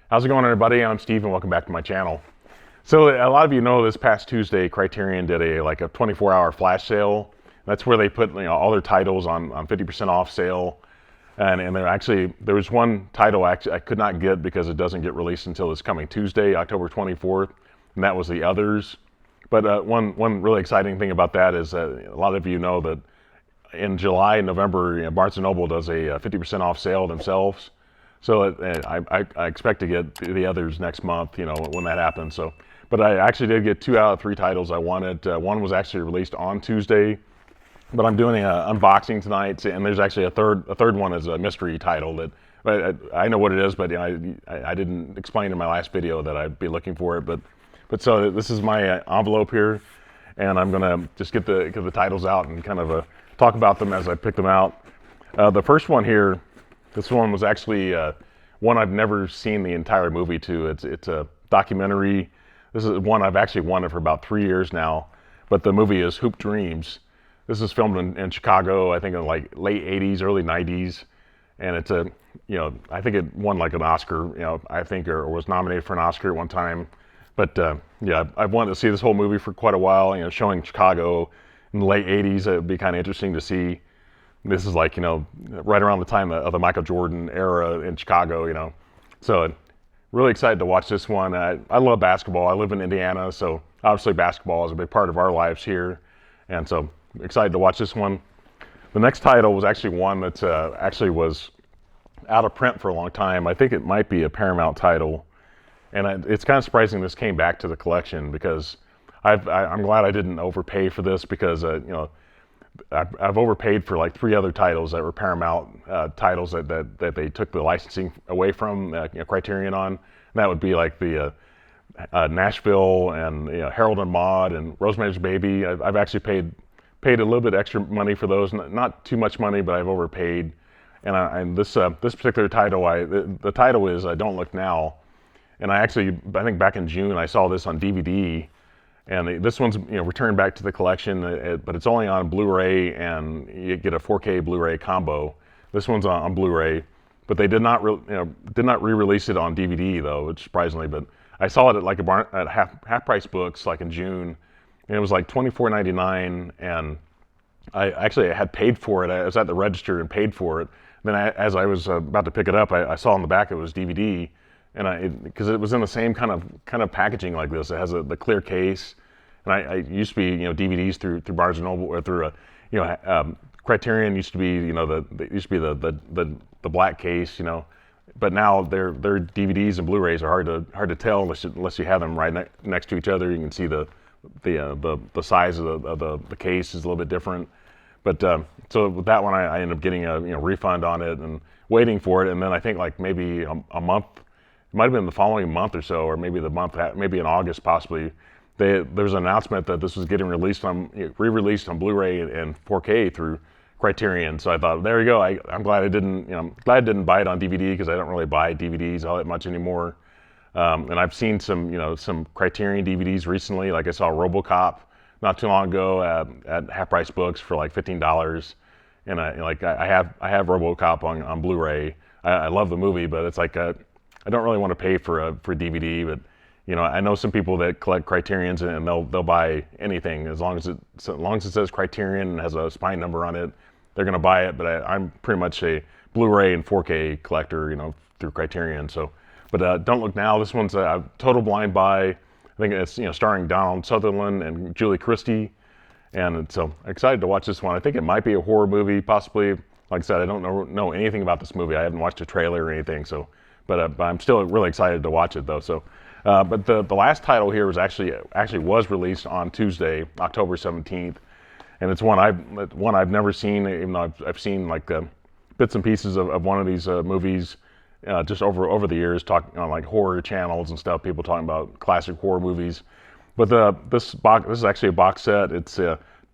How's it going, everybody? I'm Steve, and welcome back to my channel. So a lot of you know this past Tuesday, Criterion did a 24-hour flash sale. That's where they put all their titles on 50% off sale. And there was one title I could not get because it doesn't get released until this coming Tuesday, October 24th, and that was The Others. But one really exciting thing about that is that a lot of you know that in July and November, Barnes & Noble does a 50% off sale themselves. So I expect to get The Others next month, when that happens. So, but I actually did get 2 out of 3 titles I wanted. One was actually released on Tuesday, but I'm doing an unboxing tonight, and there's actually a third one is a mystery title that I know what it is, but I didn't explain in my last video that I'd be looking for it. But so this is my envelope here, and I'm gonna just get the titles out and kind of talk about them as I pick them out. The first one here. This one was actually one I've never seen the entire movie to. It's a documentary. This is one I've actually wanted for about 3 years now, but the movie is Hoop Dreams. This is filmed in Chicago, I think in late 80s, early 90s, and it's I think it won an Oscar, I think, or was nominated for an Oscar at one time. But yeah, I've wanted to see this whole movie for quite a while, showing Chicago in the late 80s. It would be kind of interesting to see. This is right around the time of the Michael Jordan era in Chicago, So really excited to watch this one. I love basketball. I live in Indiana, so obviously basketball is a big part of our lives here. And so excited to watch this one. The next title was actually one that actually was out of print for a long time. I think it might be a Paramount title. And it's kind of surprising this came back to the collection because I'm glad I didn't overpay for this because, I've overpaid for 3 other titles that were Paramount titles that they took the licensing away from Criterion on. And that would be the Nashville and Harold and Maude and Rosemary's Baby. I've actually paid a little bit extra money for those, not too much money, but I've overpaid. And this particular title, the title is Don't Look Now. And I think back in June I saw this on DVD. And this one's returned back to the collection, but it's only on Blu-ray, and you get a 4K Blu-ray combo. This one's on Blu-ray, but they did not re-release it on DVD though, which surprisingly. But I saw it at Half Price Books in June, and it was $24.99, and I had paid for it. I was at the register and paid for it. Then as I was about to pick it up, I saw on the back it was DVD. And because it was in the same kind of packaging like this, it has the clear case, and I used to be DVDs through Barnes and Noble or through Criterion used to be the black case, but now their DVDs and Blu-rays are hard to tell unless you have them right next to each other. You can see the size of the case is a little bit different. But so with that one, I ended up getting a refund on it and waiting for it, and then I think maybe a month. It might have been the following month or so, or maybe maybe in August possibly. There was an announcement that this was getting re-released on Blu-ray and 4K through Criterion. So I thought, there you go. I'm glad I didn't buy it on DVD because I don't really buy DVDs all that much anymore. And I've seen some Criterion DVDs recently. I saw RoboCop not too long ago at Half Price Books for $15. And I have RoboCop on Blu-ray. I love the movie, but it's I don't really want to pay for DVD, but I know some people that collect Criterions and they'll buy anything as long as it says Criterion and has a spine number on it, they're gonna buy it. But I'm pretty much a Blu-ray and 4K collector, through Criterion. So, but Don't Look Now. This one's a total blind buy. I think it's starring Donald Sutherland and Julie Christie, and so excited to watch this one. I think it might be a horror movie, possibly. Like I said, I don't know anything about this movie. I haven't watched a trailer or anything, so. But I'm still really excited to watch it though. So, but the last title here was actually was released on Tuesday, October 17th, and it's one I've never seen, even though I've seen bits and pieces of one of these movies just over the years, talking on horror channels and stuff. People talking about classic horror movies. But this is actually a box set. It's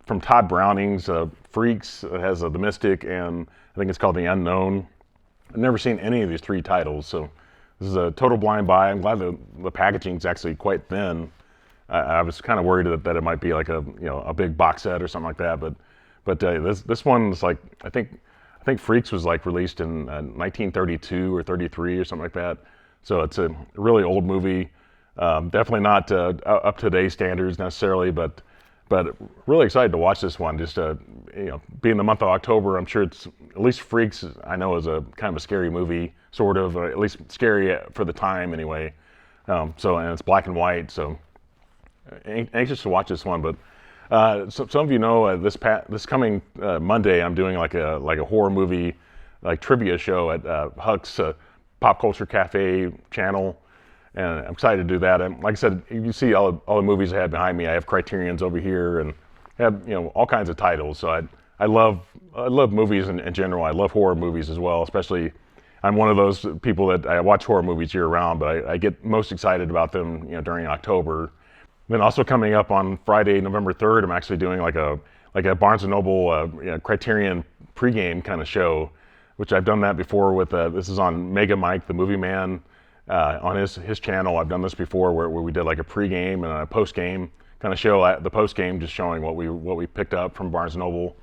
from Todd Browning's Freaks. It has The Mystic, and I think it's called The Unknown. I've never seen any of these 3 titles, so this is a total blind buy. I'm glad the packaging is actually quite thin. I was kind of worried that it might be a big box set or something like that, but this one's I think Freaks was released in 1932 or 33 or something like that. So it's a really old movie. Definitely not up to today's standards necessarily, but really excited to watch this one. Just being the month of October, I'm sure it's at least Freaks. I know is a kind of a scary movie, sort of, or at least scary for the time anyway. And it's black and white, so anxious to watch this one. But some of you know this coming Monday, I'm doing like a horror movie like trivia show at Huck's Pop Culture Cafe channel. And I'm excited to do that. And like I said, you see all the movies I have behind me. I have Criterion's over here, and have all kinds of titles. So I love movies in general. I love horror movies as well. Especially, I'm one of those people that I watch horror movies year round, but I get most excited about them during October. Then also coming up on Friday, November 3rd, I'm actually doing like a Barnes and Noble Criterion pregame kind of show, which I've done that before with this is on Mega Mike, the Movie Man. On his channel, I've done this before where we did like a pregame and a postgame kind of show. The postgame just showing what we picked up from Barnes & Noble.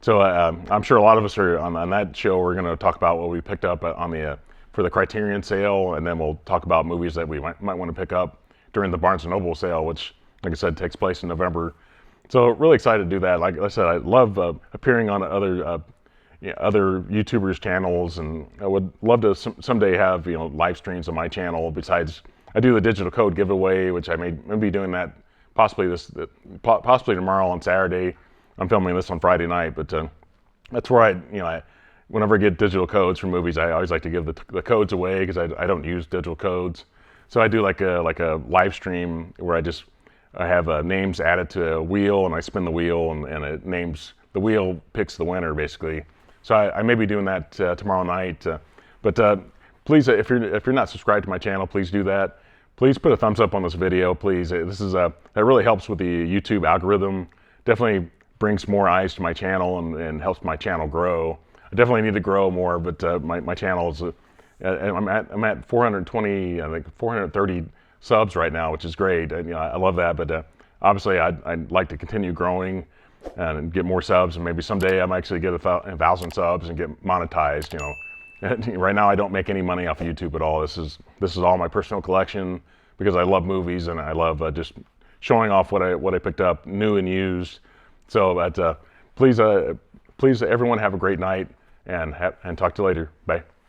So I'm sure a lot of us are on that show. We're going to talk about what we picked up for the Criterion sale, and then we'll talk about movies that we might want to pick up during the Barnes & Noble sale, which, like I said, takes place in November. So really excited to do that. Like I said, I love appearing on other YouTubers' channels, and I would love to someday have live streams on my channel. Besides, I do the digital code giveaway, which I may be doing that possibly tomorrow on Saturday. I'm filming this on Friday night, but that's where whenever I get digital codes for movies, I always like to give the codes away because I don't use digital codes. So I do like a live stream where I have names added to a wheel, and I spin the wheel, and the wheel picks the winner basically. So I may be doing that tomorrow night. But please, if you're not subscribed to my channel, please do that. Please put a thumbs up on this video, please. That really helps with the YouTube algorithm. Definitely brings more eyes to my channel and helps my channel grow. I definitely need to grow more, but my channel is I'm at 420, I think 430 subs right now, which is great. I love that, but obviously I'd like to continue growing and get more subs, and maybe someday I might actually get 1,000 subs and get monetized. Right now I don't make any money off of YouTube at all. This is all my personal collection because I love movies and I love just showing off what I picked up, new and used. So, please everyone have a great night, and talk to you later. Bye.